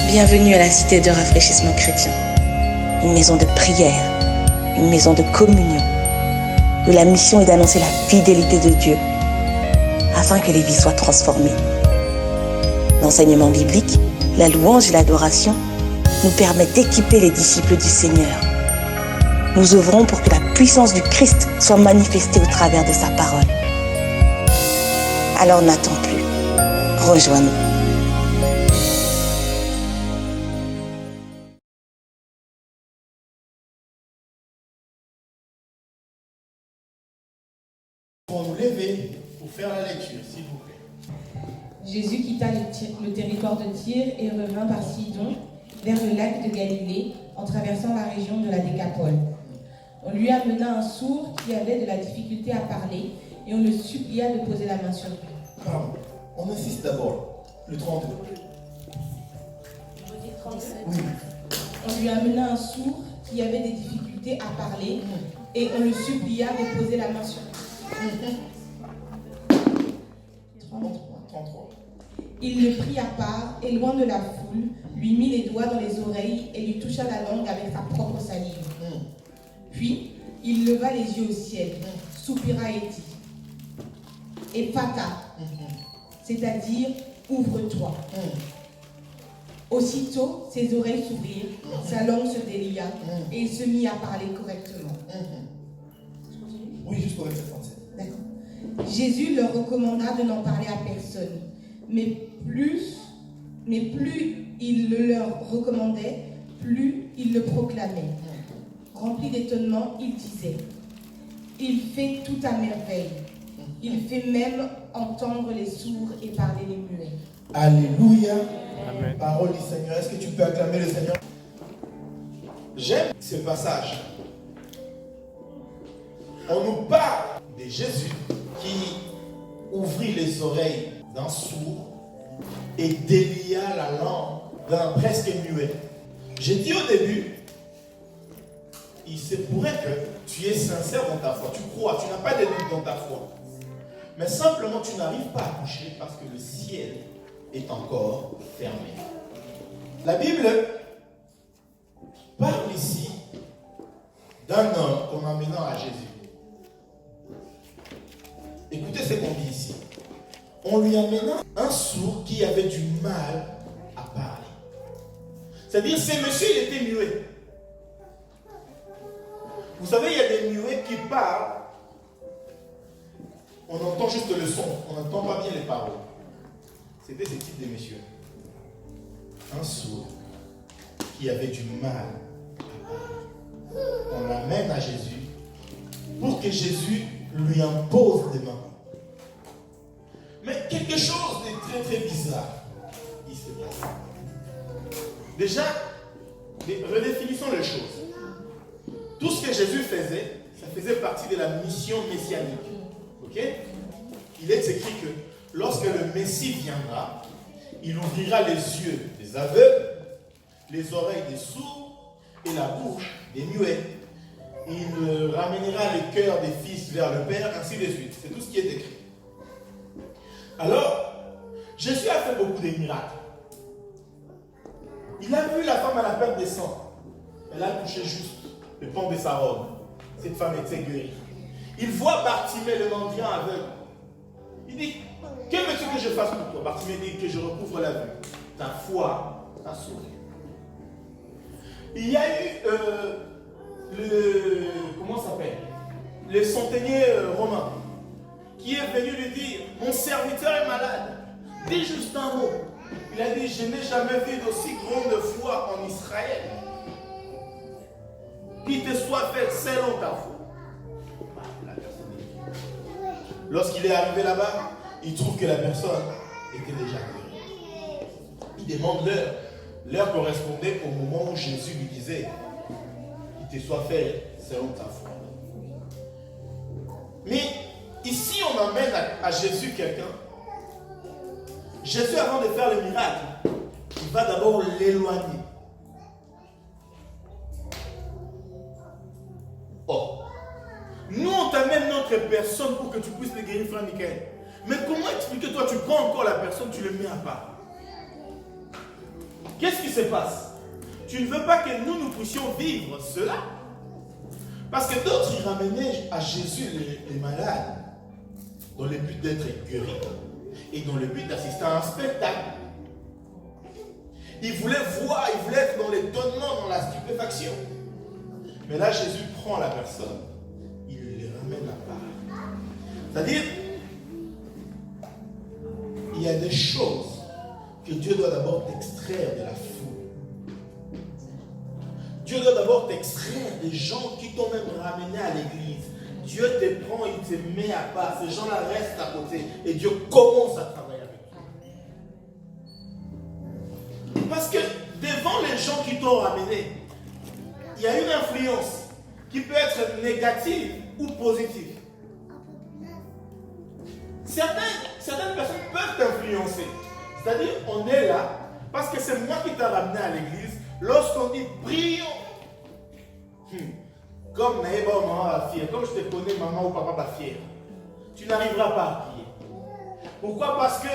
Bienvenue à la Cité de Rafraîchissement Chrétien, une maison de prière, une maison de communion, où la mission est d'annoncer la fidélité de Dieu, afin que les vies soient transformées. L'enseignement biblique, la louange et l'adoration nous permettent d'équiper les disciples du Seigneur. Nous œuvrons pour que la puissance du Christ soit manifestée au travers de sa parole. Alors n'attends plus, rejoins-nous. Pour nous lever pour faire la lecture, s'il vous plaît. Jésus quitta le territoire de Tyr et revint par Sidon vers le lac de Galilée en traversant la région de la Décapole. On lui amena un sourd qui avait de la difficulté à parler et on le supplia de poser la main sur lui. Pardon, on insiste d'abord. Le 32. Oui. On lui amena un sourd qui avait des difficultés à parler et on le supplia de poser la main sur lui. 33. Il le prit à part et loin de la foule, lui mit les doigts dans les oreilles et lui toucha la langue avec sa propre salive. Puis, il leva les yeux au ciel, soupira et dit « Ephata », c'est-à-dire « ouvre-toi ». Aussitôt, ses oreilles s'ouvrirent, sa langue se délia et il se mit à parler correctement. Oui, jusqu'au verset 37. D'accord. Jésus leur recommanda de n'en parler à personne, mais plus il le leur recommandait, plus il le proclamait. Rempli d'étonnement, il disait « Il fait tout à merveille. Il fait même entendre les sourds et parler les muets. » Alléluia. Amen. Parole du Seigneur. Est-ce que tu peux acclamer le Seigneur? J'aime ce passage. On nous parle de Jésus qui ouvrit les oreilles d'un sourd et délia la langue d'un presque muet. J'ai dit au début, il se pourrait que tu es sincère dans ta foi, tu crois, tu n'as pas de doute dans ta foi. Mais simplement tu n'arrives pas à toucher parce que le ciel est encore fermé. La Bible parle ici d'un homme qu'on amenant à Jésus. Écoutez ce qu'on dit ici. On lui amena un sourd qui avait du mal à parler. C'est-à-dire, ce monsieur, il était muet. Vous savez, il y a des muets qui parlent. On entend juste le son. On n'entend pas bien les paroles. C'était ce type de monsieur. Un sourd qui avait du mal à parler. On l'amène à Jésus pour que Jésus lui impose des mains. Mais quelque chose de très très bizarre, il se passe. Déjà, redéfinissons les choses. Tout ce que Jésus faisait, ça faisait partie de la mission messianique. Ok? Il est écrit que lorsque le Messie viendra, il ouvrira les yeux des aveugles, les oreilles des sourds et la bouche des muets. Il ramènera le cœur des fils vers le Père, ainsi de suite. C'est tout ce qui est écrit. Alors, Jésus a fait beaucoup de miracles. Il a vu la femme à la perte de sang. Elle a touché juste le pan de sa robe. Cette femme était guérie. Il voit Bartimée, le mendiant aveugle. Il dit, que veux-tu que je fasse pour toi? Bartimée dit que je recouvre la vue. Ta foi t'a sauvé. Il y a eu comment ça s'appelle? Le centenier romain qui est venu lui dire, mon serviteur est malade. Dis juste un mot. Il a dit, je n'ai jamais vu d'aussi grande foi en Israël. Qu'il te soit fait selon ta foi. Lorsqu'il est arrivé là-bas, il trouve que la personne était déjà guérie. Il demande l'heure. L'heure correspondait au moment où Jésus lui disait, qu'il te soit fait selon ta foi. Mais ici, on emmène à Jésus quelqu'un. Jésus, avant de faire le miracle, il va d'abord l'éloigner. Or, nous, on t'amène notre personne pour que tu puisses le guérir, frère Michael. Mais comment expliquer, toi, tu prends encore la personne, tu le mets à part? qu'est-ce qui se passe? Tu ne veux pas que nous puissions vivre cela? Parce que d'autres, ils ramenaient à Jésus les malades dans le but d'être guéris et dans le but d'assister à un spectacle. Ils voulaient voir, ils voulaient être dans l'étonnement, dans la stupéfaction. Mais là, Jésus prend la personne, il les ramène à part. C'est-à-dire, il y a des choses que Dieu doit d'abord t'extraire de la foule. Dieu doit d'abord t'extraire des gens qui t'ont même ramené à l'église. Dieu te prend, il te met à part. Ces gens-là restent à côté et Dieu commence à travailler avec toi. Parce que devant les gens qui t'ont ramené, il y a une influence qui peut être négative ou positive. Certaines personnes peuvent t'influencer. C'est-à-dire, on est là parce que c'est moi qui t'ai ramené à l'église. Lorsqu'on dit prions, comme Naïba ou maman va fier, comme je te connais, maman ou papa va fier, tu n'arriveras pas à prier. Pourquoi? Parce que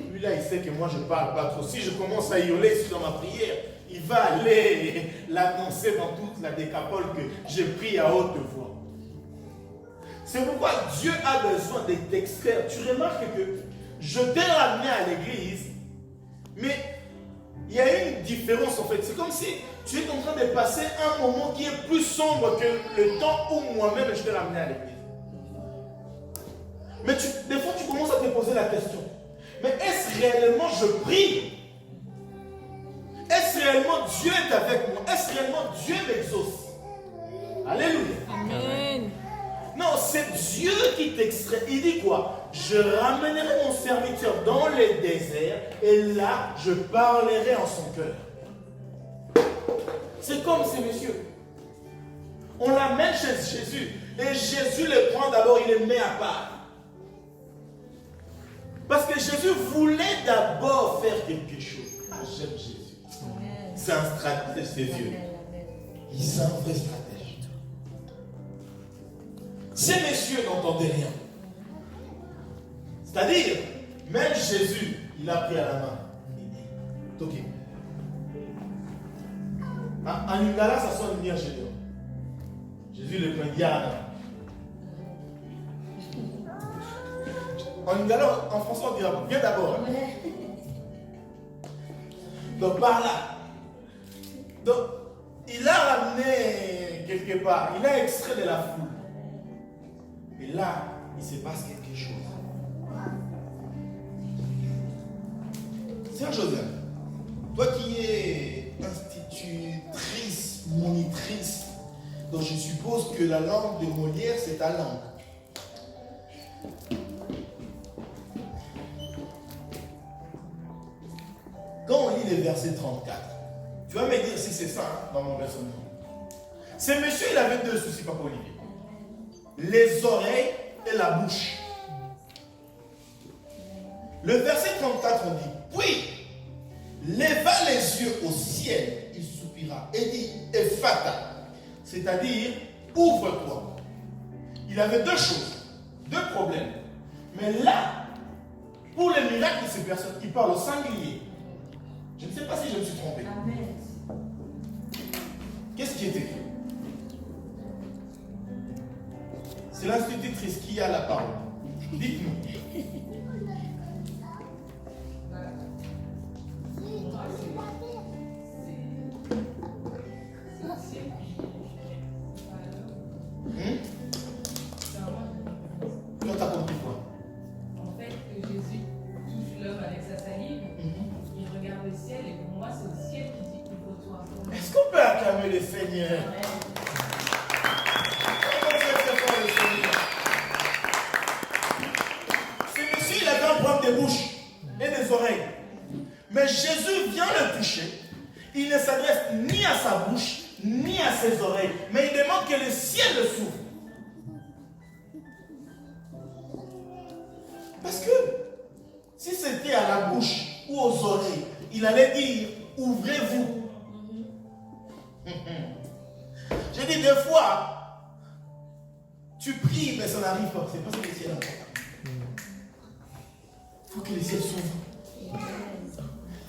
lui là, il sait que moi je ne parle pas trop. Si je commence à hurler ici dans ma prière, il va aller l'annoncer dans toute la décapole que j'ai pris à haute voix. C'est pourquoi Dieu a besoin de t'extraire. Tu remarques que je t'ai ramené à l'église, mais il y a une différence en fait. C'est comme si tu es en train de passer un moment qui est plus sombre que le temps où moi-même je t'ai ramené à l'église. Mais des fois tu commences à te poser la question. Mais est-ce réellement je prie? Est-ce réellement Dieu est avec moi? Est-ce réellement Dieu m'exauce? Alléluia. Amen. Non, c'est Dieu qui t'extrait. Il dit quoi? Je ramènerai mon serviteur dans les déserts et là, je parlerai en son cœur. C'est comme ces messieurs. On l'amène chez Jésus et Jésus les prend d'abord, il les met à part. Parce que Jésus voulait d'abord faire quelque chose. Ah, j'aime Jésus. C'est un stratège, c'est Dieu. Il est un vrai stratège. Ces messieurs n'entendaient rien. C'est-à-dire, même Jésus, il a pris à la main. Ok. En lingala, ça sonne bien chez Dieu. Jésus le prend Diana. En lingala, en français, on dira viens d'abord. Donc par là. Donc, il a ramené quelque part, il a extrait de la foule. Et là, il se passe quelque chose. Sœur Joseph, toi qui es institutrice, monitrice, donc je suppose que la langue de Molière, c'est ta langue. Quand on lit le verset 34, tu vas me dire si c'est ça hein, dans mon raisonnement. Ce monsieur, il avait deux soucis, Papa Olivier. Les oreilles et la bouche. Le verset 34, on dit, puis, leva les yeux au ciel, il soupira et dit, Ephata, c'est-à-dire, ouvre-toi. Il avait deux choses, deux problèmes. Mais là, pour les miracles de ces personnes, il parle au singulier. Je ne sais pas si je me suis trompé. Amen. Qu'est-ce qui est écrit? C'est l'institutrice qui a la parole. Dites-nous. Toi, t'as compris quoi? En fait, que Jésus touche l'homme avec sa salive, il regarde le ciel et pour moi, c'est le ciel qui dit ouvre-toi. Est-ce qu'on peut acclamer le Seigneur? Ce monsieur, il avait un problème de bouche et des oreilles. Mais Jésus vient le toucher. Il ne s'adresse ni à sa bouche, ni à ses oreilles. Mais il demande que le ciel le s'ouvre. Parce que si c'était à la bouche ou aux oreilles, il allait dire ouvrez-vous. J'ai dit des fois, tu pries, mais ça n'arrive pas. C'est parce que le ciel est important. Il faut que le ciel s'ouvre.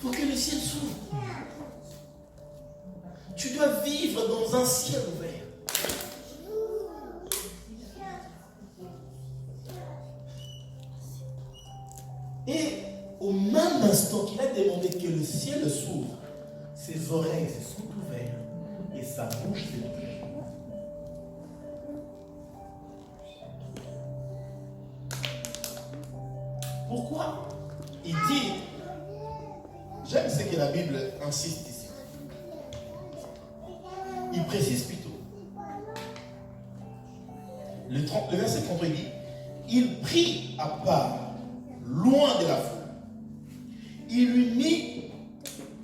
Il Il faut que le ciel s'ouvre. Tu dois vivre dans un ciel ouvert. Et au même instant qu'il a demandé que le ciel s'ouvre, ses oreilles se sont ouvertes et sa bouche s'est ouverte. Pourquoi? Il dit, j'aime ce que la Bible insiste ici. Il précise plutôt. Le verset 33 dit, il prit à part, loin de la foule. Il lui mit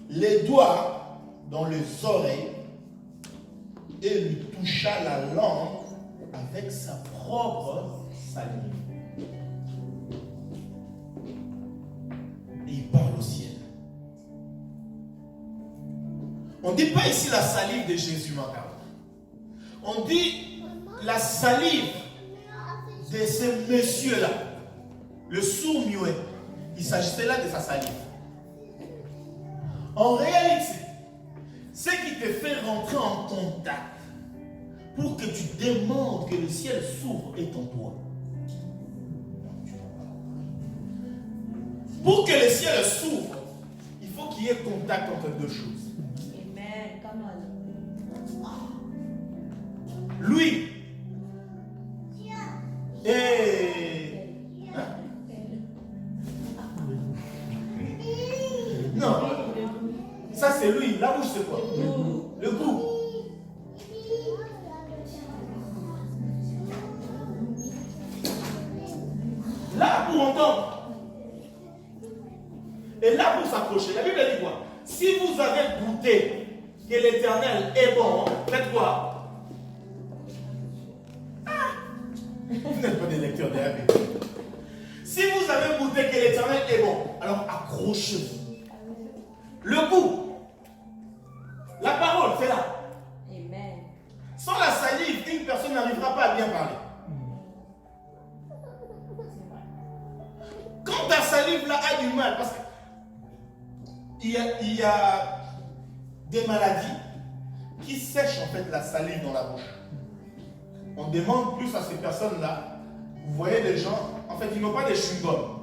les doigts dans les oreilles et lui toucha la langue avec sa propre salive. Et il parle au ciel. On ne dit pas ici la salive de Jésus, ma carte. On dit la salive de ce monsieur-là, le sourd-muet. Il s'agissait là de sa salive. En réalité, ce qui te fait rentrer en contact pour que tu demandes que le ciel s'ouvre est en toi. Pour que le ciel s'ouvre, il faut qu'il y ait contact entre deux choses. Amen. Come on. Lui et... Non, ça c'est lui. La bouche c'est quoi? Le goût. Là pour entendre. Et là pour s'approcher. La Bible dit quoi? Si vous avez goûté que l'Éternel est bon, faites quoi? Vous n'êtes pas des lecteurs de la Bible. Si vous avez goûté que l'Éternel est bon, alors accrochez-vous. Le goût, la parole, c'est là. Amen. Sans la salive, une personne n'arrivera pas à bien parler. Quand ta salive là a du mal, parce qu'il y a des maladies qui sèchent en fait la salive dans la bouche. On demande plus à ces personnes-là. Vous voyez des gens, en fait, ils n'ont pas des chewing-gums,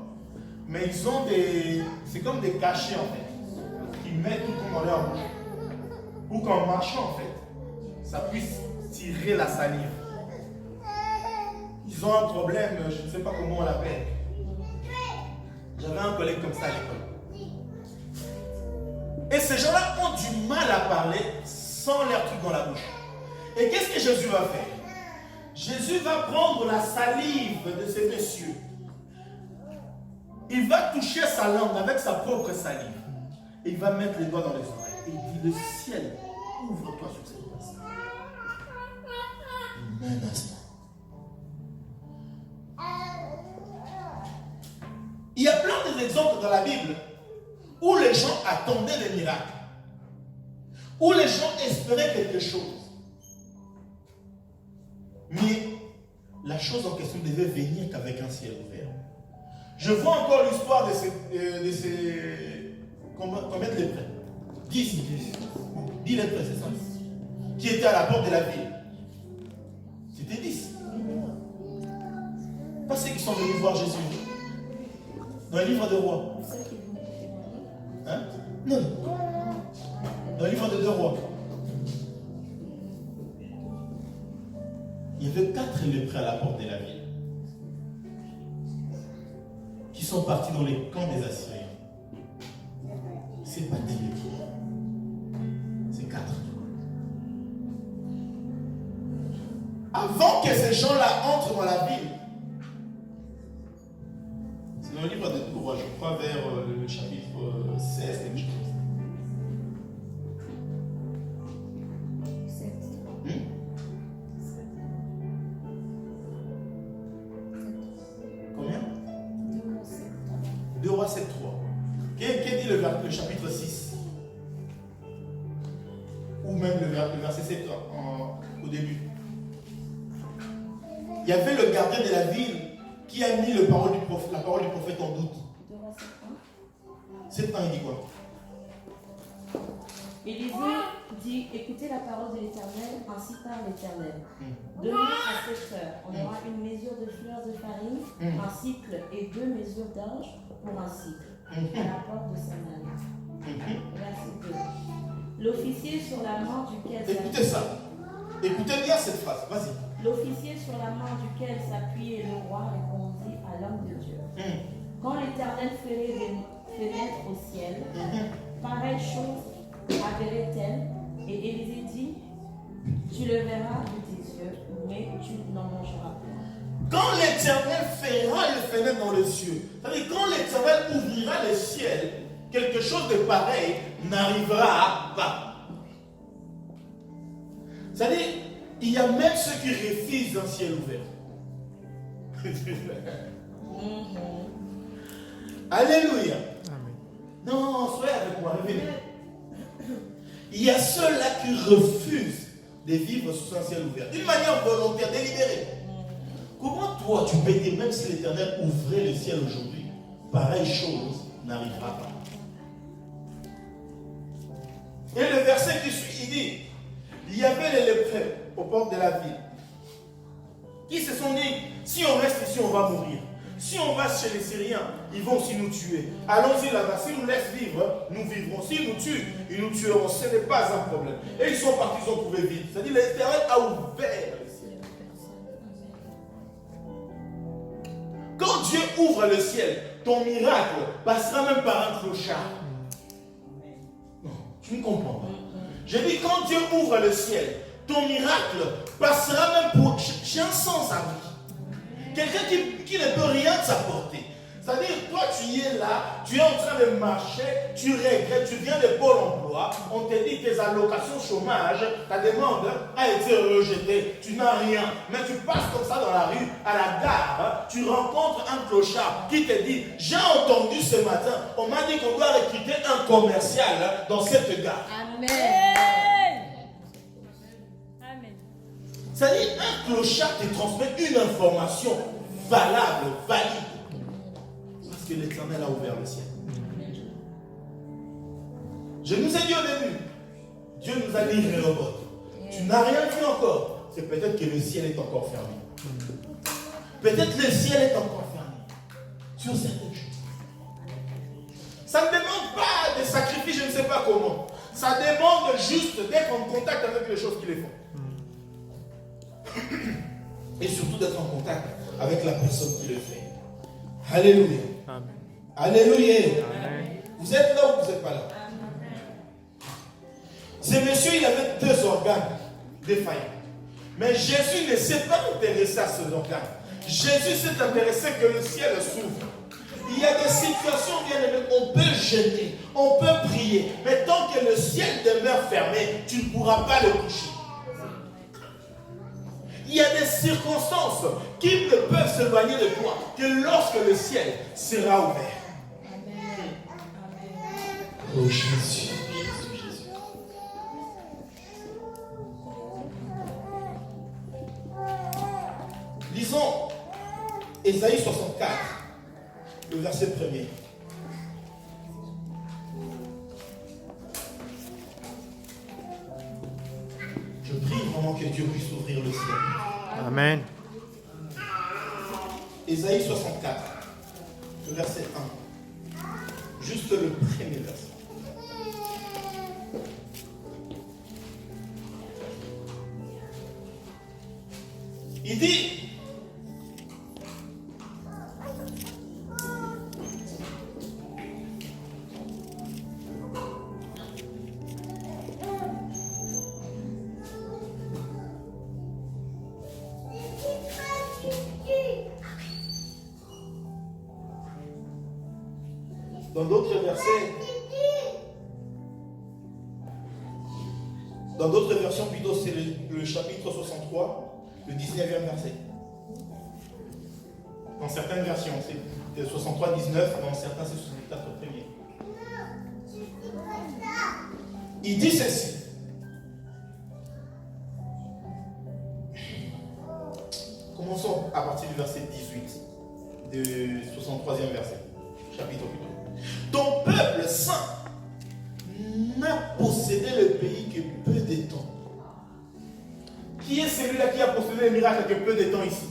mais ils ont des, c'est comme des cachets en fait. Ils mettent tout dans leur bouche pour qu'en marchant en fait ça puisse tirer la salive. Ils ont un problème, je ne sais pas comment on l'appelle. J'avais un collègue comme ça à l'école. Et ces gens-là ont du mal à parler sans leur truc dans la bouche. Et qu'est-ce que Jésus va faire? Jésus va prendre la salive de ce monsieur. Il va toucher sa langue avec sa propre salive. Et il va mettre les doigts dans les oreilles. Et il dit, le ciel, ouvre-toi sur cette place. Un instant. Il y a plein d'exemples dans la Bible où les gens attendaient des miracles. Où les gens espéraient quelque chose. Mais la chose en question devait venir qu'avec un ciel ouvert. Je vois encore l'histoire de ces combien de lépreux? 10 lépreux, c'est ça. Qui étaient à la porte de la ville. C'était 10. Pas ceux qui sont venus voir Jésus. Dans le livre de Rois. Hein? Non. Dans le livre de 2 Rois. Il y avait 4 lépreux à la porte de la ville. Qui sont partis dans les camps des Assyriens. C'est pas 10 lépreux. C'est 4. Avant que ces gens-là entrent dans la ville, c'est dans le livre de 2 Rois, je crois, vers le chapitre 16, quelque chose. Combien? 2 Rois 7, 3. Qu'est-ce dit le chapitre 6? Ou même le verset 7 au début. Il y avait le gardien de la ville qui a mis la parole du prophète en doute. 7 ans, il dit quoi? Élisée dit, écoutez la parole de l'Éternel, ainsi parle l'Éternel. Demain à 7 heures, on aura une mesure de fleurs de farine, un cycle et 2 mesures d'orge pour un cycle, à la porte de Samarie. Verset 2. L'officier sur la main duquel Écoutez ça. Écoutez bien cette phrase. Vas-y. L'officier sur la main duquel s'appuyait le roi répondit à l'homme de Dieu. Quand l'Éternel ferait des fenêtres au ciel, pareille chose avérée-elle, et Élisée dit, tu le verras de tes yeux, mais tu n'en mangeras pas. Quand l'Éternel fera les fenêtres dans les cieux, c'est-à-dire quand l'Éternel ouvrira les ciels, quelque chose de pareil n'arrivera pas. C'est-à-dire, il y a même ceux qui refusent un ciel ouvert. Alléluia. Non, soyez avec moi, revenez. Il y a ceux-là qui refusent de vivre sous un ciel ouvert, d'une manière volontaire, délibérée. Comment toi tu peux dire, même si l'Éternel ouvrait le ciel aujourd'hui, pareille chose n'arrivera pas. Et le verset qui suit, il dit, il y avait les lépreux aux portes de la ville qui se sont dit, si on reste ici, on va mourir. Si on va chez les Syriens, ils vont aussi nous tuer. Allons-y là-bas. S'ils nous laissent vivre, nous vivrons. S'ils nous tuent, ils nous tueront. Ce n'est pas un problème. Et ils sont partis, ils ont trouvé vite. C'est-à-dire l'Éternel a ouvert le ciel. Quand Dieu ouvre le ciel, ton miracle passera même par un clochard. Non, tu ne comprends pas. J'ai dit, quand Dieu ouvre le ciel, ton miracle passera même pour chez un sans-abri. Quelqu'un qui ne peut rien t'apporter. C'est-à-dire, toi, tu es là, tu es en train de marcher, tu regrettes, tu viens de Pôle emploi, on te dit tes allocations chômage, ta demande a été rejetée, tu n'as rien. Mais tu passes comme ça dans la rue, à la gare, tu rencontres un clochard qui te dit, j'ai entendu ce matin, on m'a dit qu'on doit recruter un commercial dans cette gare. Amen. C'est-à-dire, un clochard te transmet une information valable, valide. Parce que l'Éternel a ouvert le ciel. Je nous ai dit au début, Dieu nous a dit Rehoboth, tu n'as rien vu encore. C'est peut-être que le ciel est encore fermé. Peut-être le ciel est encore fermé. Sur certaines choses. Ça ne demande pas de sacrifice, je ne sais pas comment. Ça demande juste d'être en contact avec les choses qui les font. Et surtout d'être en contact avec la personne qui le fait. Alléluia. Amen. Alléluia. Amen. Vous êtes là ou vous n'êtes pas là? Ce monsieur, il avait 2 organes défaillants. Mais Jésus ne s'est pas intéressé à ces organes. Jésus s'est intéressé que le ciel s'ouvre. Il y a des situations, bien aimé, on peut jeûner, on peut prier, mais tant que le ciel demeure fermé, tu ne pourras pas le toucher. Il y a des circonstances qui ne peuvent s'éloigner de toi que lorsque le ciel sera ouvert. Amen. Oh Jésus, Jésus, Jésus. Lisons Ésaïe 64, le verset 1er. Je prie vraiment que Dieu puisse ouvrir le ciel. Amen. Ésaïe 64, le verset 1. Juste le premier verset. Il dit, dans d'autres versets, dans d'autres versions plutôt, c'est le chapitre 63, le 19e verset. Dans certaines versions, c'est 63, 19, dans certains, c'est 64 premier. Il dit ceci. Commençons à partir du verset 18, du 63e verset, chapitre plutôt. Ton peuple saint n'a possédé le pays que peu de temps. Qui est celui-là qui a possédé le miracle que peu de temps ici?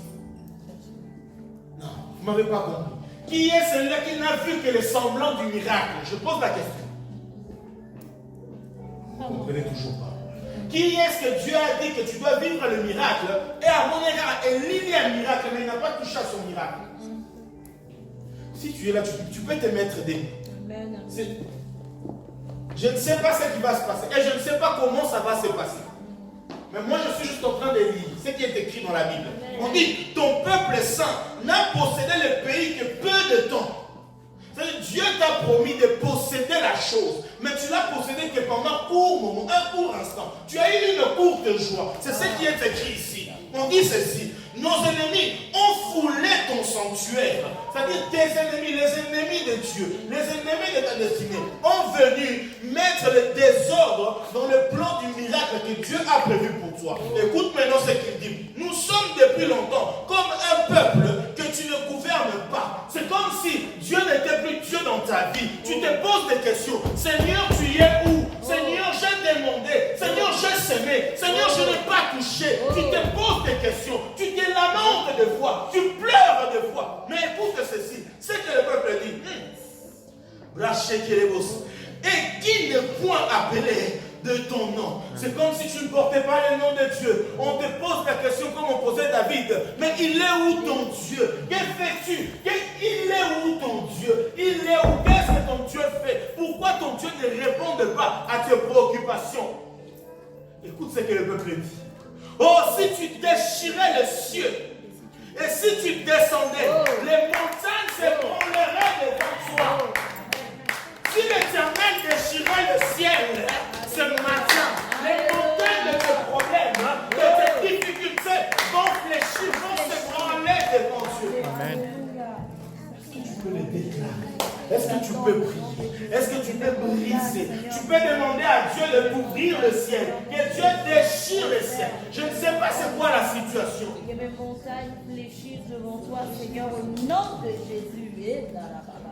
Non, vous ne m'avez pas compris. Qui est celui-là qui n'a vu que le semblant du miracle? Je pose la question. Vous ne comprenez toujours pas. Qui est-ce que Dieu a dit que tu dois vivre le miracle? Et à mon égard, il y a un miracle, mais il n'a pas touché à son miracle. Si tu es là, tu peux te mettre des... Je ne sais pas ce qui va se passer. Et je ne sais pas comment ça va se passer. Mais moi, je suis juste en train de lire ce qui est écrit dans la Bible. On dit, ton peuple saint n'a possédé le pays que peu de temps. C'est-à-dire, Dieu t'a promis de posséder la chose, mais tu l'as possédé que pendant un court moment, un court instant. Tu as eu une courte joie. C'est ce qui est écrit ici. On dit ceci. Nos ennemis ont foulé ton sanctuaire. C'est-à-dire tes ennemis, les ennemis de Dieu, les ennemis de ta destinée, ont venu mettre le désordre dans le plan du miracle que Dieu a prévu pour toi. Écoute maintenant ce qu'il dit. Nous sommes depuis longtemps comme un peuple que tu ne gouvernes pas. C'est comme si Dieu n'était plus Dieu dans ta vie. Tu te poses des questions. Seigneur, tu es où? Seigneur, j'ai demandé. Seigneur, j'ai semé. Seigneur, je n'ai pas touché. Tu te poses des questions. Tu te lamentes des fois. Tu pleures des fois. Mais écoute ceci. C'est que le peuple dit. Et qui ne point appelé de ton nom. C'est comme si tu ne portais pas le nom de Dieu. On te pose la question comme on posait David. Mais il est où ton Dieu? Que fais-tu? Il est où ton Dieu? Il est où? Qu'est-ce que ton Dieu fait? Pourquoi ton Dieu ne répond pas à tes préoccupations? Écoute ce que le peuple dit. Oh, si tu déchirais les cieux, et si tu descendais, les montagnes s'ébranleraient devant toi. Si l'Éternel déchirait le ciel ce matin, les montagnes de tes problèmes, de tes difficultés vont fléchir, vont s'ébranler devant Dieu. Amen. Est-ce que tu peux les déclarer? Est-ce que tu peux prier? Est-ce que tu peux briser? Tu peux demander à Dieu de t'ouvrir le ciel, que Dieu déchire le ciel. Je ne sais pas c'est quoi la situation. Que mes montagnes fléchissent devant toi, Seigneur, au nom de Jésus.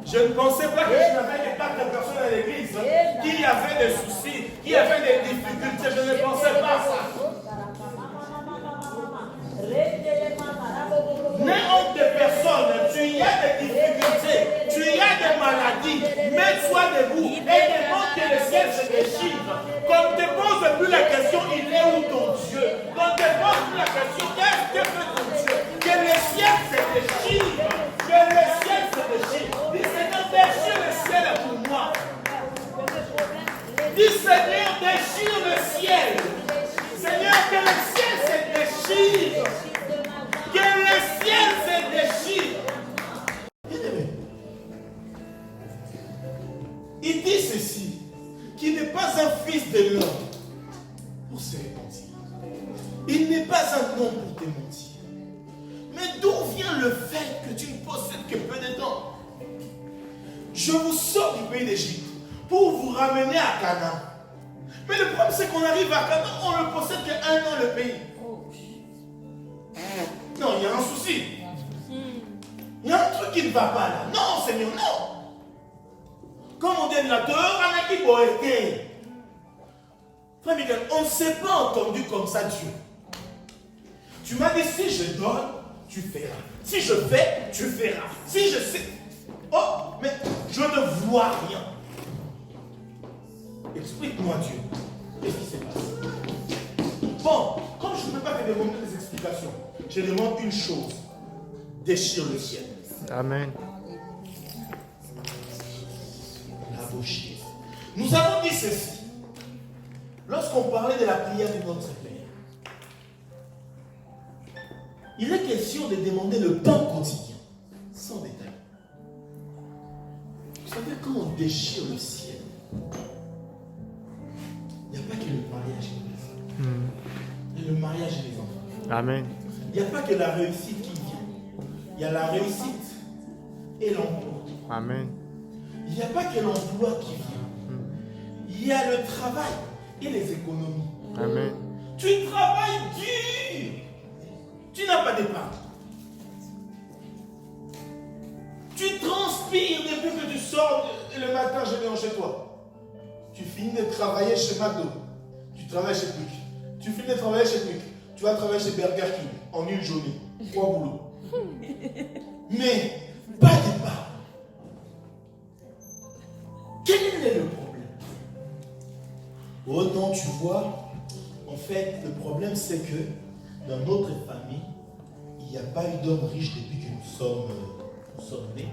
Je ne pensais pas que je n'avais que 4 personnes à l'église qui avaient des soucis, qui avaient des difficultés. Je ne pensais pas à ça. N'aie honte de personne. Tu as des difficultés, tu as des maladies. Mets-toi debout et demande que le ciel se déchire. Quand ne te pose plus la question, il est où ton Dieu? Quand ne te pose plus la question, qu'est-ce que fait ton Dieu? Que le ciel se déchire. Que le ciel se déchire. Dis Seigneur, déchire le ciel pour moi. Dis Seigneur, déchire le ciel. Seigneur, que le ciel se déchire. Que le ciel se déchire. Il dit ceci, qu'il n'est pas un fils de l'homme pour se repentir. Il n'est pas un homme pour te mentir. Mais d'où vient le fait que tu ne possèdes que peu de temps? Je vous sors du pays d'Égypte pour vous ramener à Canaan. Mais le problème c'est qu'on arrive à Canaan, on ne possède qu'un an le pays. Non, il y a un souci. Il y a un truc qui ne va pas là. Non, Seigneur, non. Comme on dit, on Frère Miguel, on ne s'est pas entendu comme ça, Dieu. Tu m'as dit, si je donne, tu feras. Si je fais, tu feras. Si je sais. Oh, mais je ne vois rien. Explique-moi, Dieu. Qu'est-ce qui s'est passé? Bon, comme je ne peux pas te demander des explications, je demande une chose. Déchire le ciel. Amen. La bouche. Nous avons dit ceci. Lorsqu'on parlait de la prière de notre Père, il est question de demander le pain quotidien, sans détail. Vous savez quand on déchire le ciel, il n'y a pas que le mariage qui vient. Il y a le mariage et les enfants. Amen. Il n'y a pas que la réussite qui vient. Il y a la réussite et l'emploi. Amen. Il n'y a pas que l'emploi qui vient. Il y a le travail et les économies. Amen. Tu travailles dur. Tu n'as pas d'épargne. Tu transpires depuis que tu sors le matin, je viens chez toi. Tu finis de travailler chez McDo. Tu travailles chez Quick. Tu finis de travailler chez Quick. Tu vas travailler chez Burger King en une journée. 3 boulots. Mais pas d'épargne. Quel est le problème? Oh non, tu vois, en fait, le problème c'est que dans notre famille, il n'y a pas eu d'homme riche depuis que nous sommes nés.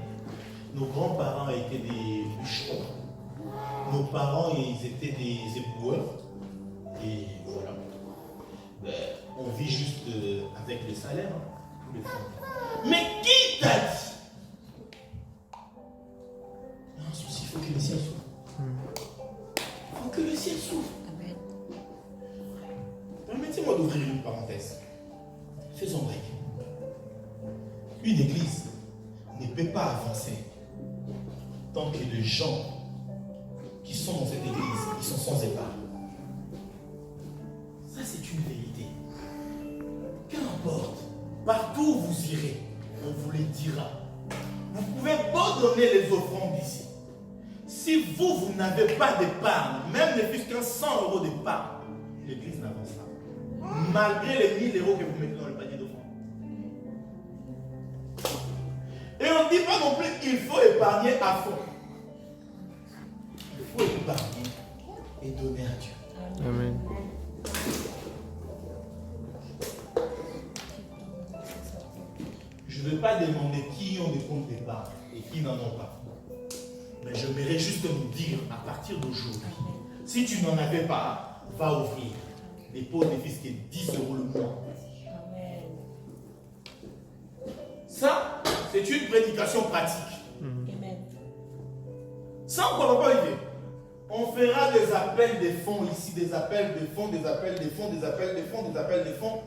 Nos grands-parents étaient des bûcherons. Nos parents, ils étaient des éboueurs. Et voilà. On vit juste avec le salaire. Tous les fois. Mais qui t'a dit? Il y a un souci, il faut que le ciel s'ouvre. Il faut que le ciel s'ouvre. Permettez-moi d'ouvrir une parenthèse. Faisons break. Une église ne peut pas avancer tant que les gens qui sont dans cette église, ils sont sans épargne. Ça, c'est une vérité. Qu'importe, partout où vous irez, on vous le dira. Vous pouvez pas donner les offrandes d'ici. Si vous n'avez pas d'épargne, même ne plus qu'un 100 € d'épargne, l'église n'avance pas. Malgré les 1000 € que vous mettez dans le panier d'offrandes. Et on ne dit pas non plus qu'il faut épargner à fond. Il faut épargner et donner à Dieu. Amen. Je ne vais pas demander qui ont des comptes d'épargne et qui n'en ont pas. Mais j'aimerais juste nous dire, à partir d'aujourd'hui, si tu n'en avais pas, va ouvrir. Les pauvres ne fisquent 10 € le mois. Ça, c'est une prédication pratique. Amen. Ça, on ne va pas arriver. On fera des appels des fonds ici, des appels des fonds, des appels des fonds, des appels des fonds, des appels des fonds.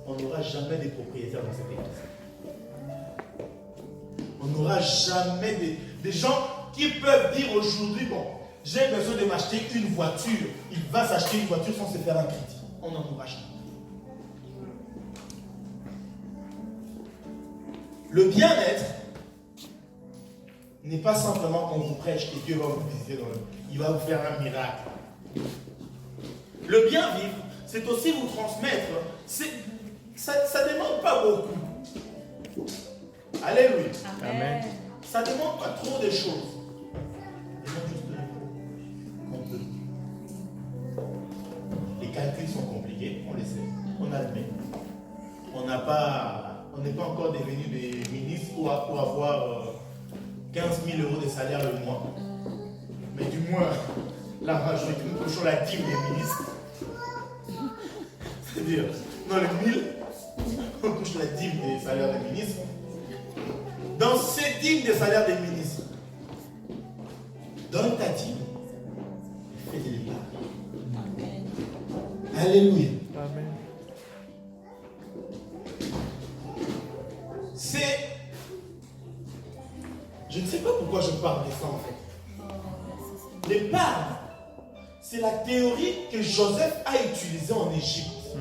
On n'aura jamais des propriétaires dans cette église. On n'aura jamais des gens qui peuvent dire aujourd'hui, bon, j'ai besoin de m'acheter une voiture. Il va s'acheter une voiture sans se faire un crédit. On n'en aura jamais. Le bien-être n'est pas simplement qu'on vous prêche que Dieu va vous visiter dans le... Il va vous faire un miracle. Le bien-vivre, c'est aussi vous transmettre. Ça ne demande pas beaucoup. Alléluia. Amen. Ça ne demande pas trop de choses. Ça demande juste qu'on peut. Les calculs sont compliqués, on le sait. On admet. On n'est pas encore devenu des ministres pour avoir 15 000 € de salaire le mois. Mais du moins, la majorité, nous touchons la dîme des ministres. C'est-à-dire, dans les 1000, on touche la dîme des salaires des ministres. Dans cette dîme des salaires des ministres, donne ta dîme, fais de l'épargne. Alléluia. Amen. Je ne sais pas pourquoi je parle de ça en fait. L'épargne, c'est la théorie que Joseph a utilisée en Égypte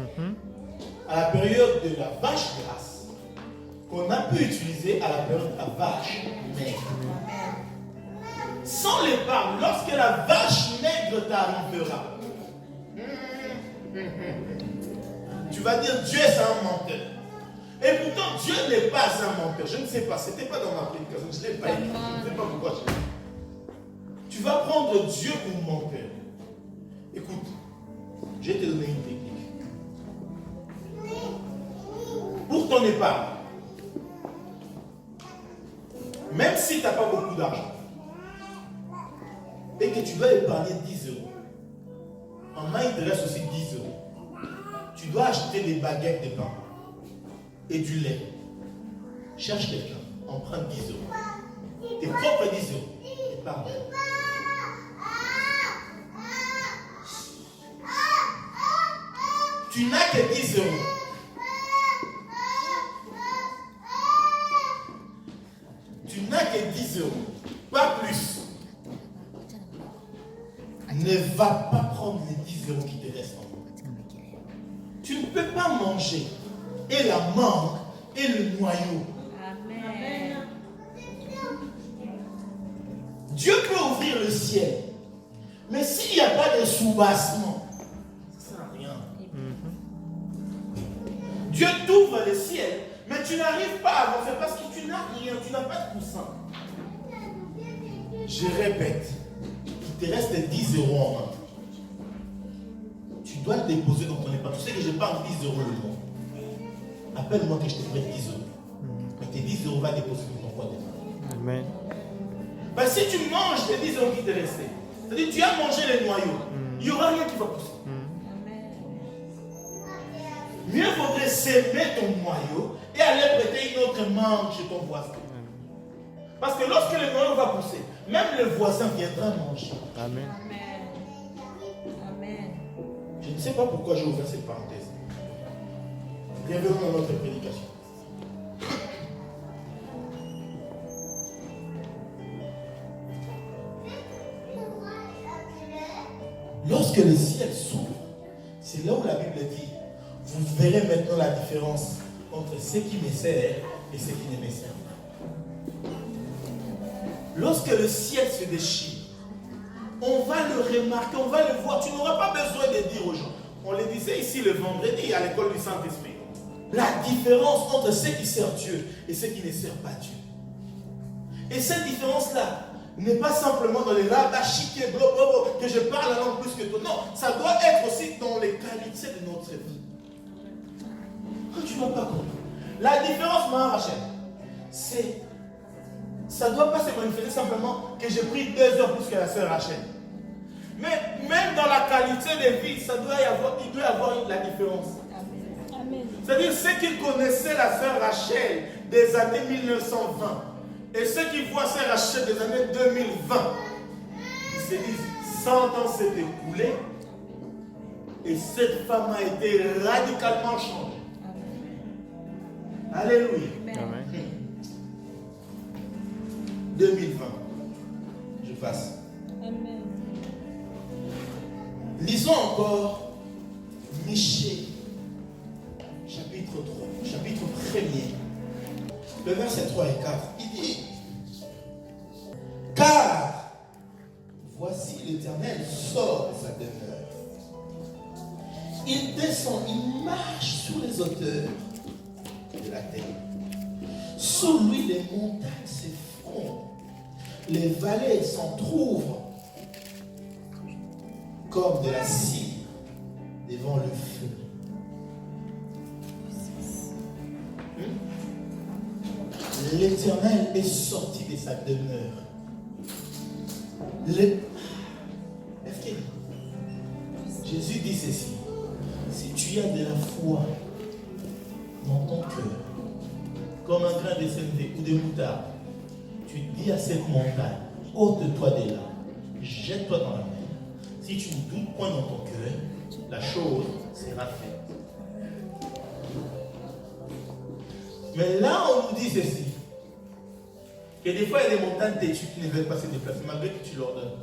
à la période de la vache grasse, qu'on a pu utiliser à la période de la vache maigre. Sans l'épargne, lorsque la vache maigre t'arrivera, tu vas dire Dieu c'est un menteur. Et pourtant, Dieu n'est pas un menteur. Je ne sais pas, ce n'était pas dans ma prédication, je ne l'ai pas écrit. Je ne sais pas pourquoi je l'ai. Tu vas prendre Dieu pour menteur. Écoute, je vais te donner une technique. Pour ton épargne, même si tu n'as pas beaucoup d'argent, et que tu dois épargner 10 €, en main il te reste aussi 10 €. Tu dois acheter des baguettes de pain et du lait. Cherche quelqu'un, emprunte 10 €. Tes propres 10 €. Épargne. Tu n'as que 10 €. Tu n'as que 10 €. Pas plus. Ne va pas prendre les 10 € qui te restent en main. Tu ne peux pas manger et la mangue et le noyau. Amen. Dieu peut ouvrir le ciel. Mais s'il y a pas de soubassement. Ça sert à rien. Dieu t'ouvre le ciel, mais tu n'arrives pas à avancer parce que tu n'as rien, tu n'as pas de coussin. Je répète, il te reste 10 euros en main. Tu dois le déposer dans ton épargne. Tu sais que je parle 10 euros le mois. Appelle-moi que je te prête 10 euros. Mais tes 10 euros va déposer dans ton compte d'épargne. Amen. Parce que si tu manges tes 10 euros qui te restent, c'est-à-dire tu as mangé les noyaux, il n'y aura rien qui va pousser. Mieux vaudrait s'aimer ton noyau et aller prêter une autre mangue chez ton voisin. Parce que lorsque le noyau va pousser, même le voisin viendra manger. Amen. Amen. Je ne sais pas pourquoi j'ai ouvert cette parenthèse. Bienvenue dans notre prédication. Lorsque le ciel s'ouvre, c'est là où la Bible dit, vous verrez maintenant la différence entre ceux qui me servent et ceux qui ne me servent pas. Lorsque le ciel se déchire, on va le remarquer, on va le voir. Tu n'auras pas besoin de dire aux gens. On le disait ici le vendredi à l'école du Saint-Esprit. La différence entre ceux qui servent Dieu et ceux qui ne servent pas Dieu. Et cette différence-là n'est pas simplement dans les langues que je parle la langue plus que toi. Non, ça doit être aussi dans les qualités de notre vie. Quand tu ne vas pas comprendre. La différence, ma Rachel, c'est ça ne doit pas se manifester simplement que j'ai pris 2 heures plus que la sœur Rachel. Mais même dans la qualité de vie, il doit y avoir la différence. C'est-à-dire ceux qui connaissaient la sœur Rachel des années 1920 et ceux qui voient sœur Rachel des années 2020, ils se disent 100 ans s'est écoulé et cette femme a été radicalement changée. Alléluia. Amen. 2020. Je passe. Amen. Lisons encore Michée, chapitre 3, chapitre 1er, le verset 3 et 4. Il dit, car voici l'Éternel sort de sa demeure. Il descend, il marche sur les hauteurs de la terre. Sous lui, les montagnes s'effondrent, les vallées s'entr'ouvrent comme de la cire devant le feu. L'Éternel est sorti de sa demeure. Est-ce que Jésus dit ceci? Si tu as de la foi dans ton cœur, comme un grain de sénévé ou de moutarde, tu dis à cette montagne, ôte-toi de là, jette-toi dans la mer. Si tu ne doutes point dans ton cœur, la chose sera faite. Mais là, on nous dit ceci, que des fois, il y a des montagnes têtues qui ne veulent pas se déplacer, malgré que tu leur donnes.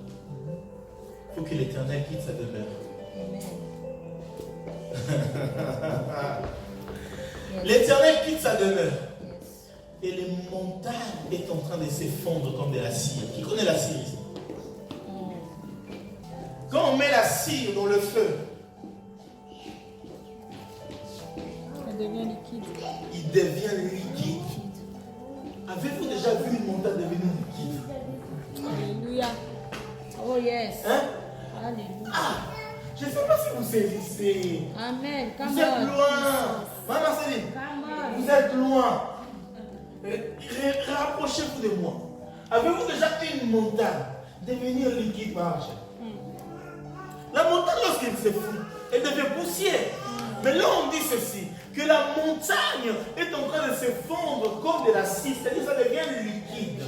Il faut que l'Éternel quitte sa demeure. L'Éternel quitte sa demeure. Et les montagnes sont en train de s'effondrer comme de la cire. Qui connaît la cire ici? Quand on met la cire dans le feu, Elle devient liquide. il devient liquide. Avez-vous déjà vu une montagne devenir liquide? Alléluia. Oh yes. Hein? Alléluia. Ah, je ne sais pas si vous saisissez. Amen. Come Vous êtes on. loin. Maman Céline, Come on. vous êtes loin. Rapprochez-vous de moi. Avez-vous déjà une montagne devenir liquide, Marche? La montagne, lorsqu'elle s'effondre, elle devient poussière. Mais là, on dit ceci, que la montagne est en train de se fondre comme de la cire, c'est-à-dire que ça devient liquide.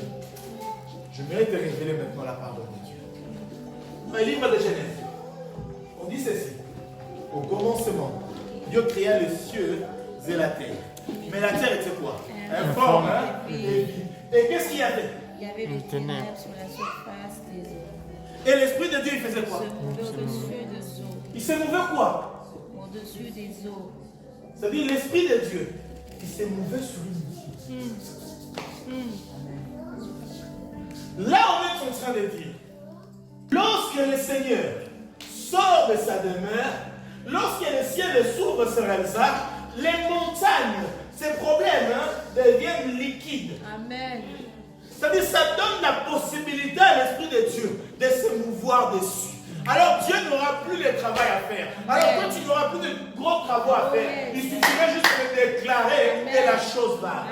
Je vais te révéler maintenant la parole de Dieu. Dans le livre de Genèse, on dit ceci. Au commencement, Dieu créa les cieux et la terre. Mais la terre était quoi? Informe, hein? Et qu'est-ce qu'il y avait? Il y avait des ténèbres sur la surface des eaux. Et l'Esprit de Dieu, il faisait quoi? Se mouvait au-dessus des eaux. Il se mouvait quoi? Au-dessus des eaux. C'est-à-dire l'Esprit de Dieu, il se mouvait sur une eau. Là, on est en train de dire, lorsque le Seigneur sort de sa demeure, lorsque le ciel s'ouvre sur Elsa, les montagnes, ces problèmes deviennent liquides. Amen. C'est-à-dire, ça donne la possibilité à l'Esprit de Dieu de se mouvoir dessus. Alors Dieu n'aura plus le travail à faire. Alors quand tu n'auras plus de gros travaux à faire, il suffirait juste de déclarer et la chose va.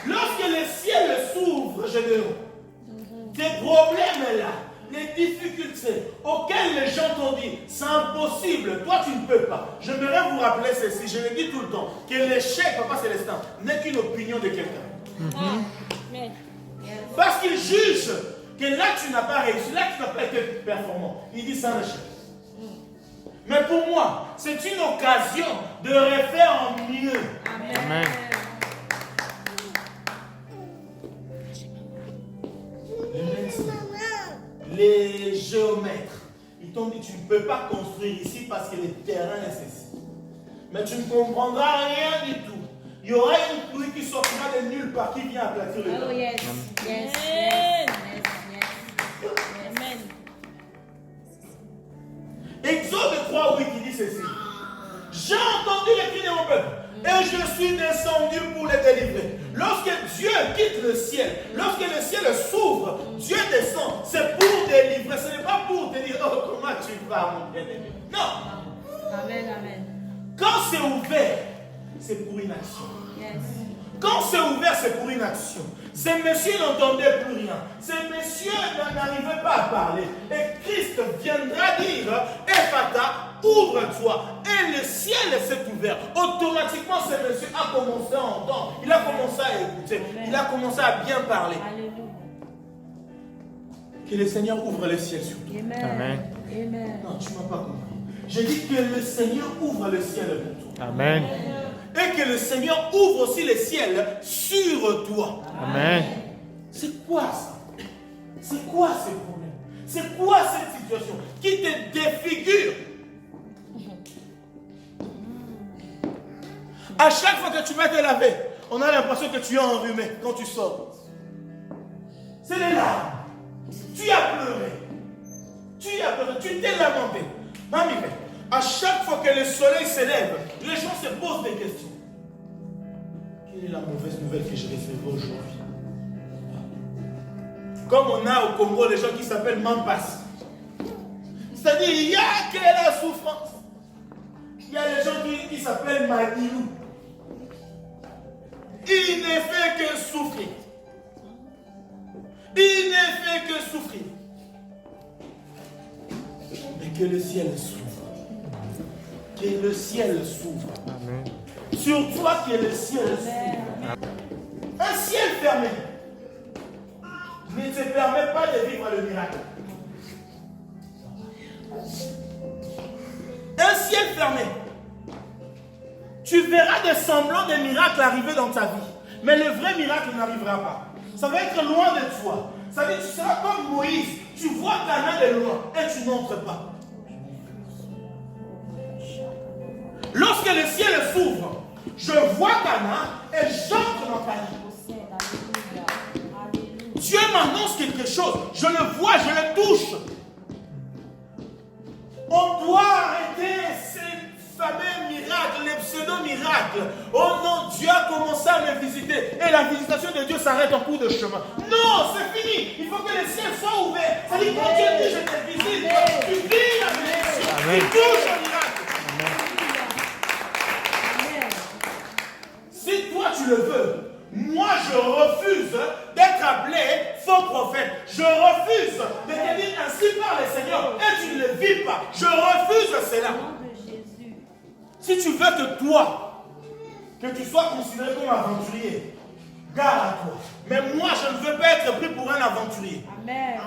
Lorsque le ciel s'ouvre, tes problèmes là, les difficultés auxquelles les gens t'ont dit, c'est impossible, toi tu ne peux pas. J'aimerais vous rappeler ceci, je le dis tout le temps, que l'échec, Papa Célestin, n'est qu'une opinion de quelqu'un. Parce qu'il juge que là tu n'as pas réussi, là tu n'as pas été performant. Il dit c'est un échec. Mais pour moi, c'est une occasion de refaire en mieux. Amen. Les géomètres, ils t'ont dit tu ne peux pas construire ici parce que le terrain est ceci. Mais tu ne comprendras rien du tout. Il y aura une pluie qui sortira de nulle part qui vient aplatir le Oh terrain. yes, yes, yes, yes. Amen. Exode 3, 8 qui dit ceci. J'ai entendu les cris de mon peuple et je suis descendu pour les délivrer. Lorsque Dieu quitte le ciel, lorsque le ciel s'ouvre, Dieu descend, c'est pour délivrer. Ce n'est pas pour te dire, oh comment tu vas mon bien-aimé. Non. Amen, amen. Quand c'est ouvert, c'est pour une action. Yes. Quand c'est ouvert, c'est pour une action. Ces messieurs n'entendaient plus rien. Ces messieurs n'arrivaient pas à parler. Et Christ viendra dire, Ephata, ouvre-toi. Et le ciel s'est ouvert. Automatiquement, ce monsieur a commencé à entendre. Il a commencé à écouter. Il a commencé à bien parler. Alléluia. Que le Seigneur ouvre le ciel sur toi. Amen. Amen. Amen. Non, tu ne m'as pas compris. J'ai dit que le Seigneur ouvre le ciel pour toi. Amen. Et que le Seigneur ouvre aussi le ciel sur toi. Amen. C'est quoi ça? C'est quoi ce problème? C'est quoi cette situation qui te défigure? À chaque fois que tu vas te laver, on a l'impression que tu es enrhumé quand tu sors. C'est les larmes. Tu as pleuré. Tu as pleuré. Tu t'es lamenté. Mamie, à chaque fois que le soleil s'élève, les gens se posent des questions. Quelle est la mauvaise nouvelle que je recevrai aujourd'hui? Comme on a au Congo les gens qui s'appellent Mampas. C'est-à-dire, il y a que la souffrance. Il y a les gens qui s'appellent Madilou. Il ne fait que souffrir. Il ne fait que souffrir. Mais que le ciel s'ouvre. Que le ciel s'ouvre. Amen. Sur toi, que le ciel s'ouvre. Un ciel fermé ne te permet pas de vivre le miracle. Un ciel fermé. Tu verras des semblants de miracles arriver dans ta vie. Mais le vrai miracle n'arrivera pas. Ça va être loin de toi. Ça veut dire que tu seras comme Moïse. Tu vois Canaan de loin et tu n'entres pas. Lorsque le ciel s'ouvre, je vois Canaan et j'entre dans Canaan. Dieu m'annonce quelque chose. Je le vois, je le touche. On doit arrêter ces fameux miracles, les pseudo-miracles. Oh non, Dieu a commencé à me visiter. Et la visitation de Dieu s'arrête en cours de chemin. Non, c'est fini. Il faut que le ciel soit ouvert. Ça dit, quand Dieu dit, je te visite, tu vis la bénédiction. Tu touches au miracle. Si toi tu le veux, moi je refuse d'être appelé faux prophète. Je refuse de te dire ainsi par le Seigneur et tu ne le vis pas. Je refuse cela. Si tu veux que toi, que tu sois considéré comme aventurier, garde à toi. Mais moi je ne veux pas être pris pour un aventurier. Amen.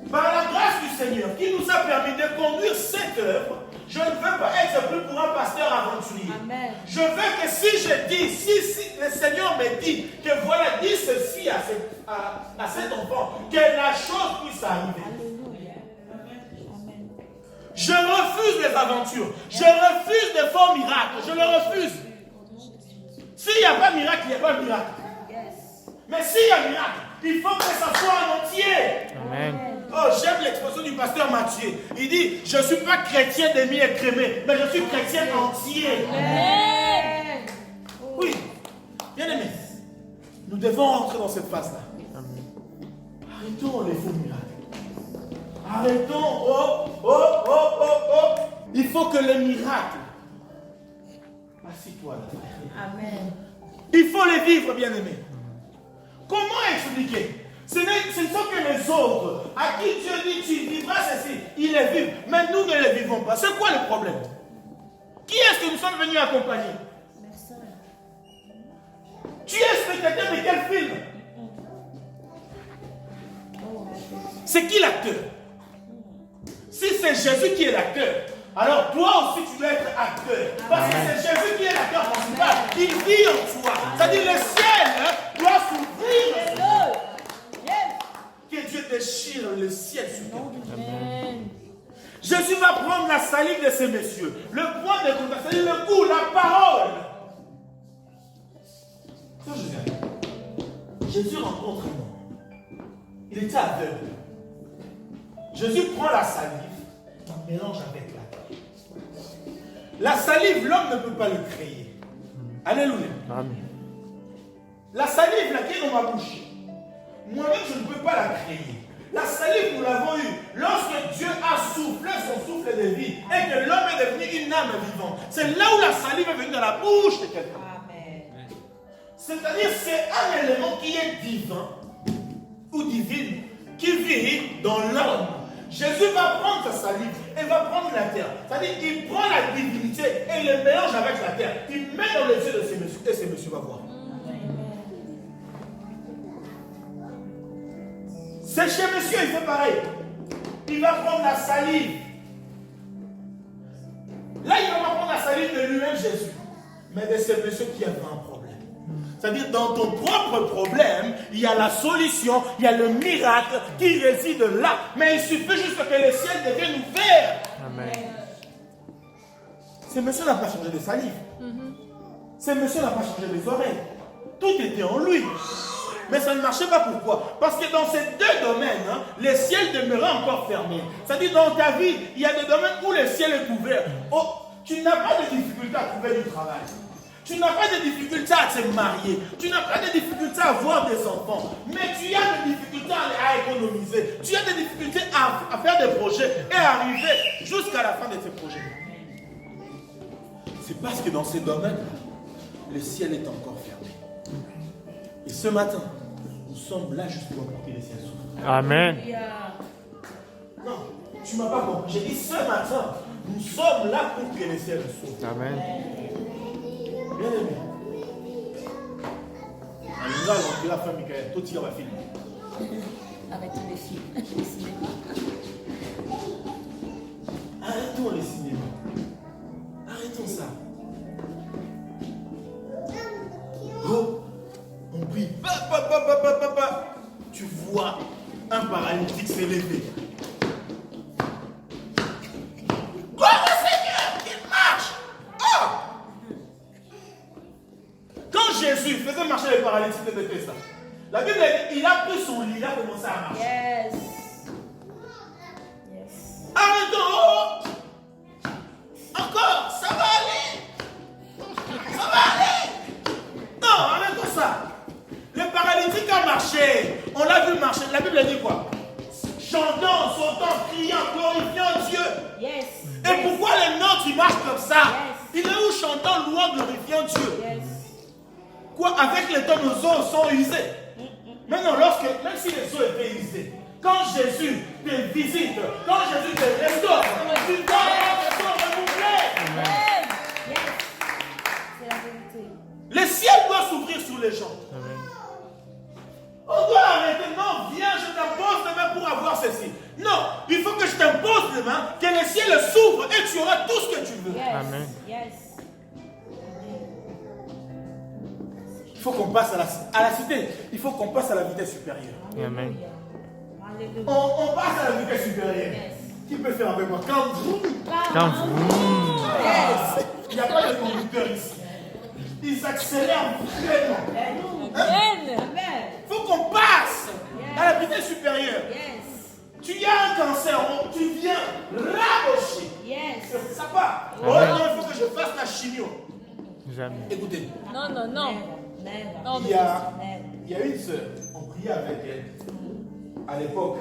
Par la grâce du Seigneur qui nous a permis de conduire cette œuvre, je ne veux pas être pris pour un pasteur aventurier. Amen. Je veux que si je dis, si le Seigneur me dit que voilà, dis ceci à cet enfant, que la chose puisse arriver. Alléluia. Amen. Je refuse les aventures. Je refuse de faux miracles. Je le refuse. S'il n'y a pas de miracle, il n'y a pas de miracle. Yes. Mais s'il y a un miracle, il faut que ça soit en entier. Amen. Oh, j'aime l'expression du pasteur Mathieu. Il dit, je ne suis pas chrétien demi-écrémé, mais je suis chrétien entier. Amen. Oui, bien aimé, nous devons rentrer dans cette phase-là. Arrêtons les faux miracles. Arrêtons. Oh. Il faut que les miracles. Assis-toi là, frère. Amen. Il faut les vivre, bien aimé. Comment expliquer? Ce ne sont que les autres à qui Dieu dit tu vivras ceci. Ils les vivent, mais nous ne les vivons pas. C'est quoi le problème? Qui est-ce que nous sommes venus accompagner? Merci. Tu es spectateur de quel film? C'est qui l'acteur? Si c'est Jésus qui est l'acteur, alors toi aussi tu dois être acteur. Parce que c'est Jésus qui est l'acteur principal. Il vit en toi. C'est-à-dire le ciel doit s'ouvrir. Que Dieu déchire le ciel sur toi. Jésus va prendre la salive de ces messieurs. Le point de contact, c'est-à-dire le goût, la parole. Ça, Jésus rencontre un homme. Il était aveugle. Jésus prend la salive, il mélange avec la terre. La salive, l'homme ne peut pas le créer. Alléluia. Amen. La salive là qui est dans ma bouche, moi-même je ne peux pas la créer. La salive, nous l'avons eue lorsque Dieu a soufflé son souffle de vie et que l'homme est devenu une âme vivante. C'est là où la salive est venue dans la bouche de quelqu'un. C'est-à-dire c'est un élément qui est divin ou divine qui vit dans l'homme. Jésus va prendre sa salive et va prendre la terre. C'est-à-dire qu'il prend la divinité et il le mélange avec la terre. Il met dans les yeux de ces messieurs et ces messieurs vont voir. C'est chez monsieur, il fait pareil. Il va prendre la salive. Là, il va pas prendre la salive de lui-même, Jésus. Mais de ces messieurs qui avaient un problème. C'est-à-dire, dans ton propre problème, il y a la solution, il y a le miracle qui réside là. Mais il suffit juste que le ciel devienne ouvert. Amen. Ce monsieur n'a pas changé de salive. Ce monsieur n'a pas changé les oreilles. Tout était en lui. Mais ça ne marchait pas. Pourquoi? Parce que dans ces deux domaines, le ciel demeurait encore fermé. C'est-à-dire, dans ta vie, il y a des domaines où le ciel est ouvert. Oh, tu n'as pas de difficulté à trouver du travail. Tu n'as pas de difficulté à te marier. Tu n'as pas de difficulté à avoir des enfants. Mais tu as des difficultés à économiser. Tu as des difficultés à faire des projets et à arriver jusqu'à la fin de tes projets. C'est parce que dans ces domaines, le ciel est encore fermé. Et ce matin, nous sommes là juste pour que le ciel s'ouvre. Amen. Non, tu ne m'as pas compris. J'ai dit ce matin, nous sommes là pour que le ciel s'ouvre. Amen. Bien aimé. Nous allons, la femme Michael, tout tire ma fille. Arrêtez les films, les cinémas. Arrêtons les cinémas. Arrêtons ça. Oh, on prie. Tu vois un paralytique s'élever. Gloire au Seigneur, il marche. Oh! Quand Jésus faisait marcher les paralytiques de Bethesda, la Bible dit il a pris son lit, il a commencé à marcher. Yes. Arrêtons! Encore, ça va aller! Ça va aller! Non, arrêtons ça! Le paralytique a marché. On l'a vu marcher. La Bible dit quoi? Chantant, sautant, criant, glorifiant Dieu. Yes. Et pourquoi les nôtres ils marchent comme ça? Yes. Il est où chantant, louant, glorifiant Dieu? Yes. Quoi, avec le temps, nos os sont usés. Maintenant, même si les os étaient usés, quand Jésus te visite, quand Jésus te restaure, tu dois avoir tes os renouvelés. Yes. Yes. C'est la vérité. Le ciel doit s'ouvrir sur les gens. On doit arrêter. Non, viens, je t'impose demain pour avoir ceci. Non, il faut que je t'impose demain que le ciel s'ouvre et tu auras tout ce que tu veux. Yes. Amen. Yes. Il faut qu'on passe à la cité. Il faut qu'on passe à la vitesse supérieure. Amen. Alléluia. On passe à la vitesse supérieure. Yes. Qui peut faire avec moi? Quand vous. Quand vous... Yes. Il n'y a pas de conducteur ici. Ils accélèrent vraiment. Amen. Il autorité supérieure. Yes. Tu as un cancer, tu viens rabocher. Yes. Ça part. Oh Amen. non, il faut que je fasse la chimio. Jamais. Écoutez, Non, non, non. Never. Non, il y a une sœur, on priait avec elle à l'époque,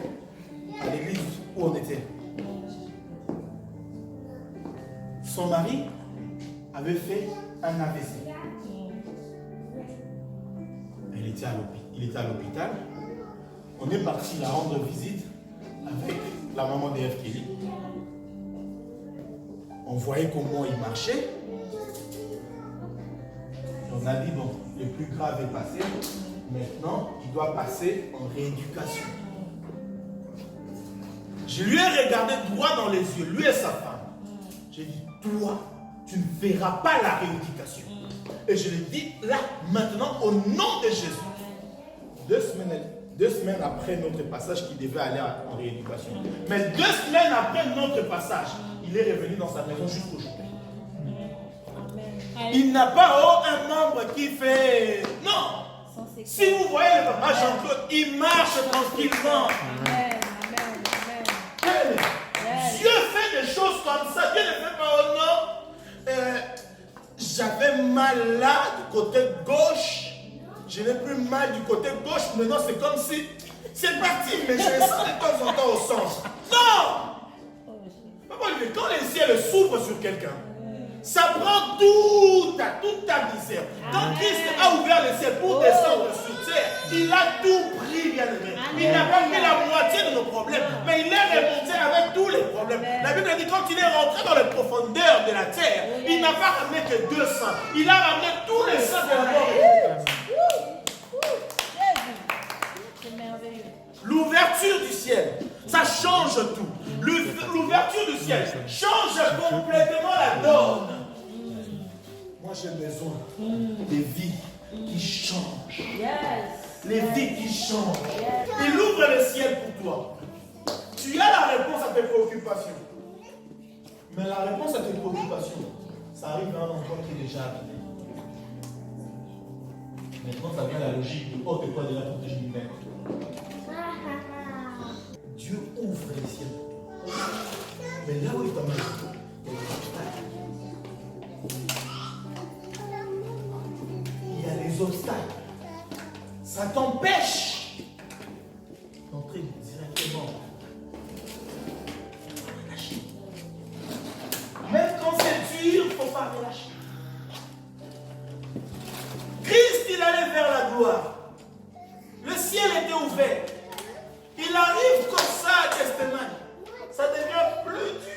à l'église où on était. Son mari avait fait un AVC. Il était à l'hôpital. On est parti la rendre visite avec la maman de F. Kelly. On voyait comment il marchait. On a dit, bon, le plus grave est passé. Maintenant, il doit passer en rééducation. Je lui ai regardé droit dans les yeux, lui et sa femme. J'ai dit, toi, tu ne verras pas la rééducation. Et je lui ai dit, là, maintenant, au nom de Jésus. 2 semaines après notre passage, qu'il devait aller en rééducation. Mais 2 semaines après notre passage, il est revenu dans sa maison jusqu'aujourd'hui. Il n'a pas un membre qui fait... Non. Si vous voyez le papa Jean-Claude, il marche tranquillement. Amen. Amen. Dieu fait des choses comme ça. Dieu ne fait pas au nom. J'avais mal là du côté gauche. Je n'ai plus mal du côté gauche. Maintenant, c'est comme si... C'est parti, mais je le sens de temps en temps au centre. Non. Quand le ciel s'ouvre sur quelqu'un, ça prend toute ta misère. Quand Christ a ouvert le ciel pour descendre sur terre, il a tout pris, bien aimé. Il n'a pas pris la moitié de nos problèmes, mais il est remonté avec tous les problèmes. La Bible dit quand il est rentré dans les profondeurs de la terre, il n'a pas ramené que 200. Il a ramené tous les saints de la mort. C'est merveilleux. L'ouverture du ciel, ça change tout. L'ouverture du ciel change complètement la donne. Moi, j'ai besoin des vies qui changent. Yes. Les vies qui changent. Il ouvre le ciel pour toi. Tu as la réponse à tes préoccupations. Mais la réponse à tes préoccupations, ça arrive à un endroit qui est déjà arrivé. Maintenant, ça vient la logique de « Oh, que toi, déjà, pour que je m'y mette. » Dieu ouvre les ciels pour toi. Mais là où il t'a mis, il y a des obstacles. Il y a des obstacles. Ça t'empêche d'entrer directement. Relâcher. Même quand c'est dur, il ne faut pas relâcher. Christ, il allait vers la gloire. Le ciel était ouvert. Il arrive comme ça à Gethsémani. Ça devient plus dur.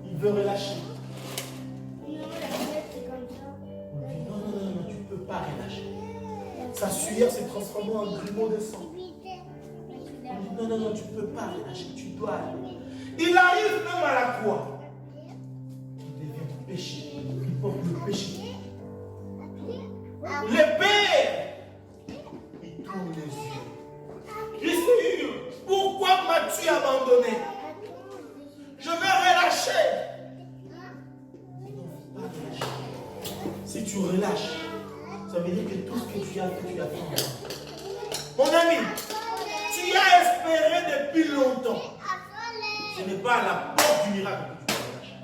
Il veut relâcher. Non, tu ne peux pas relâcher. Sa sueur s'est transformée en grumeau de sang. Non, tu ne peux pas relâcher. Tu dois aller. Il arrive même à la croix. Il devient péché. Il porte le péché. Le Père, il tourne les yeux. Il se dit, pourquoi m'as-tu abandonné? Je vais relâcher. Non, pas relâcher. Si tu relâches, ça veut dire que tout ce que tu as fait. Mon ami, tu as espéré depuis longtemps. Ce n'est pas à la porte du miracle que tu vas relâcher.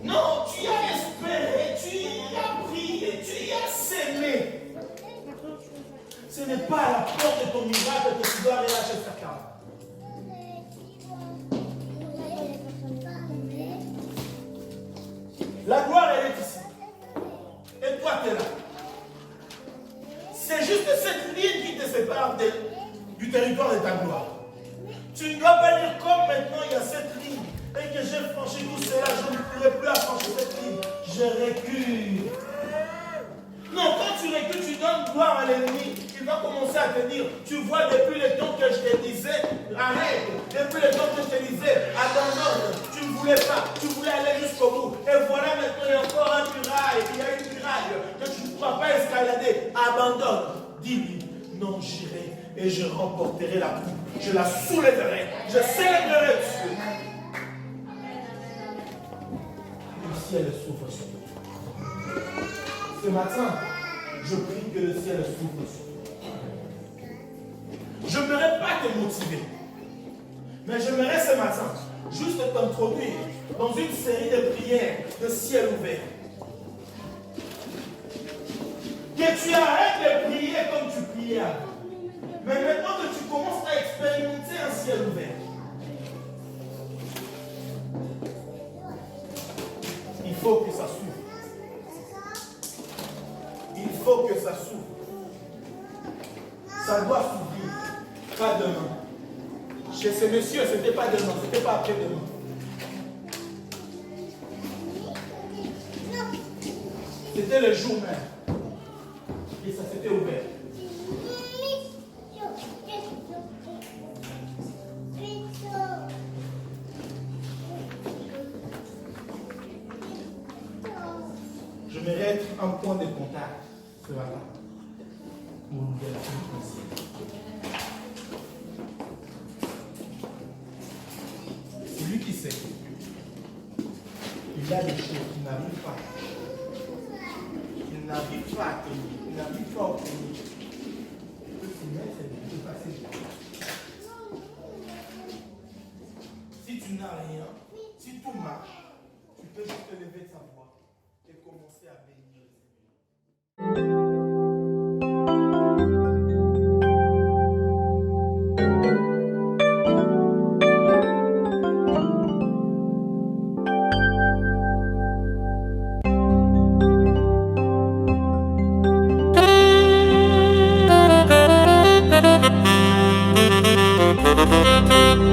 Non, tu as espéré, tu as prié, tu as s'aimé. Ce n'est pas à la porte de ton miracle que tu dois relâcher ta carte. La gloire, elle est ici. Et toi, tu es là. C'est juste cette ligne qui te sépare du territoire de ta gloire. Tu ne dois pas dire comme maintenant il y a cette ligne et que j'ai franchi tout cela, je ne pourrai plus affranchir cette ligne. Je recule. Non, quand tu recules, tu donnes gloire à l'ennemi. Il va commencer à te dire, tu vois depuis le temps que je te disais, arrête. Depuis le temps que je te disais, abandonne. Tu ne voulais pas, tu voulais aller jusqu'au bout. Et voilà maintenant, il y a encore un muraille. Il y a une muraille que tu ne pourras pas escalader. Abandonne. Dis-lui, non, j'irai et je remporterai la coupe. Je la soulèverai. Je célébrerai Dieu. Le ciel s'ouvre sur toi. Ce matin, je prie que le ciel s'ouvre sur toi. Je n'aimerais pas te motiver, mais j'aimerais ce matin juste t'introduire dans une série de prières de ciel ouvert. Que tu arrêtes de prier comme tu priais avant. Mais maintenant que tu commences à expérimenter un ciel ouvert, il faut que ça s'ouvre. Il faut que ça s'ouvre. Ça doit s'ouvrir. Pas demain. Chez ce monsieur, ce n'était pas demain, ce n'était pas après-demain. C'était le jour même. Et ça s'était ouvert. J'aimerais être un point de contact ce matin pour l'ouverture du ciel. Celui qui sait, il y a des choses qui n'arrivent pas. Il n'arrive pas à tenir. Il n'arrive pas à obtenir. Il peut s'y mettre et il peut passer. Si tu n'as rien, si tout marche, tu peux juste te lever de sa voix et commencer à bénir le Seigneur. Thank you.